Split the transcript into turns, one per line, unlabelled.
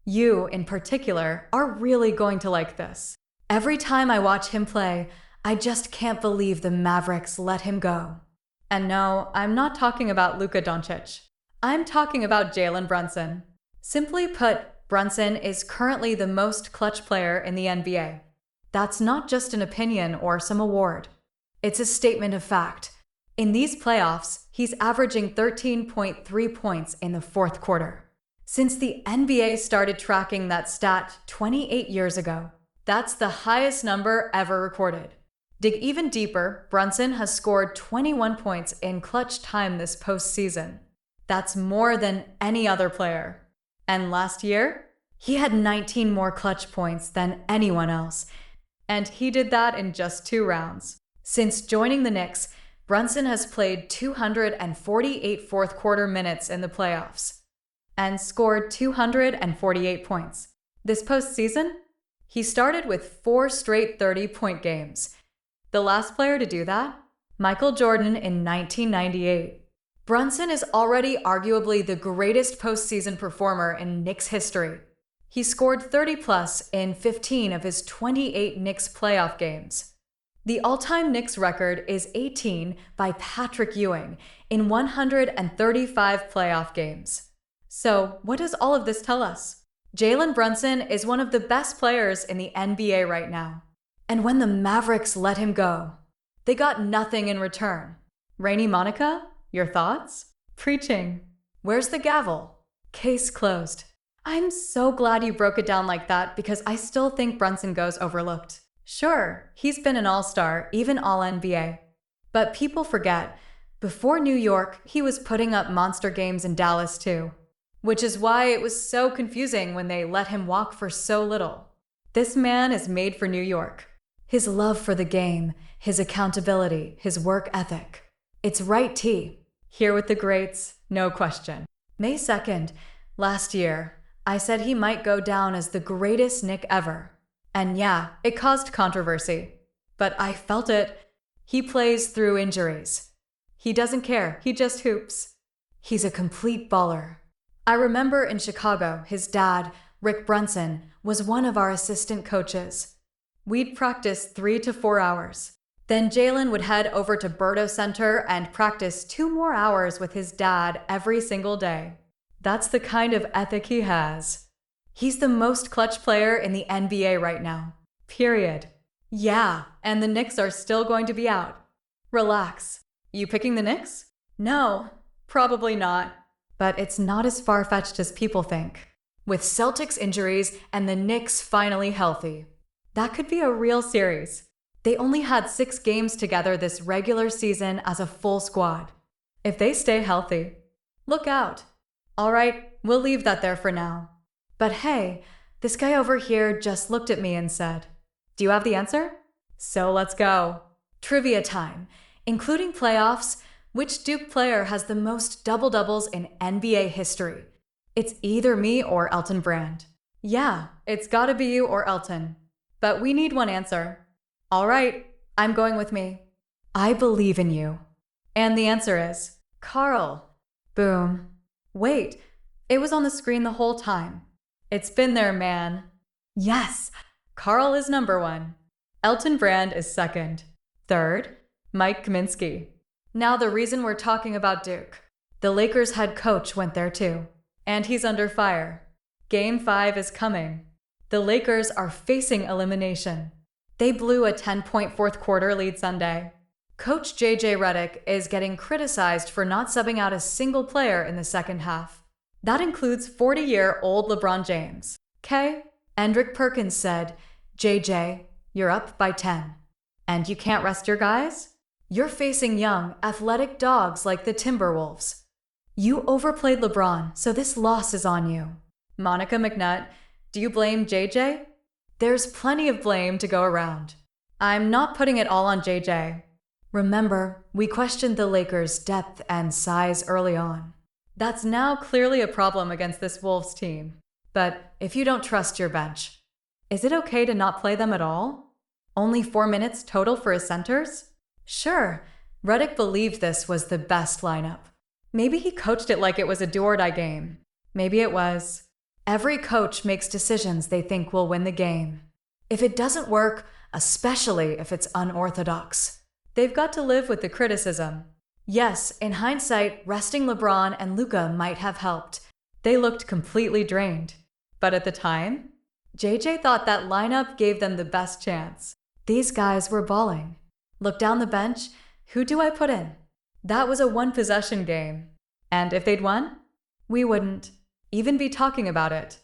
You, in particular, are really going to like this. Every time I watch him play, I just can't believe the Mavericks let him go. And no, I'm not talking about Luka Doncic. I'm talking about Jalen Brunson. Simply put, Brunson is currently the most clutch player in the NBA. That's not just an opinion or some award. It's a statement of fact. In these playoffs, he's averaging 13.3 points in the fourth quarter. Since the NBA started tracking that stat 28 years ago, that's the highest number ever recorded. Dig even deeper, Brunson has scored 21 points in clutch time this postseason. That's more than any other player. And last year, he had 19 more clutch points than anyone else. And he did that in just 2 rounds. Since joining the Knicks, Brunson has played 248 fourth quarter minutes in the playoffs and scored 248 points. This postseason, he started with 4 straight 30-point games. The last player to do that? Michael Jordan in 1998. Brunson is already arguably the greatest postseason performer in Knicks history. He scored 30-plus in 15 of his 28 Knicks playoff games. The all-time Knicks record is 18 by Patrick Ewing in 135 playoff games. So, what does all of this tell us? Jalen Brunson is one of the best players in the NBA right now. And when the Mavericks let him go, they got nothing in return. Rainy Monica? Your thoughts? Preaching. Where's the gavel? Case closed. I'm so glad you broke it down like that because I still think Brunson goes overlooked. Sure, he's been an all-star, even all-NBA. But people forget, before New York, he was putting up monster games in Dallas too. Which is why it was so confusing when they let him walk for so little. This man is made for New York. His love for the game, his accountability, his work ethic. It's right T. Here with the greats, no question. May 2nd, last year, I said he might go down as the greatest Knick ever. And yeah, it caused controversy. But I felt it. He plays through injuries. He doesn't care, he just hoops. He's a complete baller. I remember in Chicago, his dad, Rick Brunson, was one of our assistant coaches. We'd practice 3 to 4 hours. Then Jalen would head over to Berto Center and practice 2 more hours with his dad every single day. That's the kind of ethic he has. He's the most clutch player in the NBA right now. Period. Yeah, and the Knicks are still going to be out. Relax. You picking the Knicks? No, probably not. But it's not as far-fetched as people think. With Celtics injuries and the Knicks finally healthy. That could be a real series. They only had 6 games together this regular season as a full squad. If they stay healthy, look out. All right, we'll leave that there for now. But hey, this guy over here just looked at me and said, "Do you have the answer?" So let's go. Trivia time. Including playoffs, which Duke player has the most double-doubles in NBA history? It's either me or Elton Brand. Yeah, it's gotta be you or Elton. But we need one answer. All right, I'm going with me. I believe in you. And the answer is Carl. Boom. Wait, it was on the screen the whole time. It's been there, man. Yes, Carl is number 1. Elton Brand is second. Third, Mike Kaminsky. Now the reason we're talking about Duke. The Lakers head coach went there too. And he's under fire. Game 5 is coming. The Lakers are facing elimination. They blew a 10-point fourth quarter lead Sunday. Coach J.J. Redick is getting criticized for not subbing out a single player in the second half. That includes 40-year-old LeBron James. K. Endrick Perkins said, "JJ, you're up by 10. And you can't rest your guys? You're facing young, athletic dogs like the Timberwolves. You overplayed LeBron, so this loss is on you." Monica McNutt, do you blame JJ? There's plenty of blame to go around. I'm not putting it all on JJ. Remember, we questioned the Lakers' depth and size early on. That's now clearly a problem against this Wolves team. But if you don't trust your bench, is it okay to not play them at all? Only 4 minutes total for his centers? Sure, Redick believed this was the best lineup. Maybe he coached it like it was a do-or-die game. Maybe it was. Every coach makes decisions they think will win the game. If it doesn't work, especially if it's unorthodox, they've got to live with the criticism. Yes, in hindsight, resting LeBron and Luka might have helped. They looked completely drained. But at the time, JJ thought that lineup gave them the best chance. These guys were balling. Look down the bench, who do I put in? That was a one-possession game. And if they'd won, we wouldn't even be talking about it.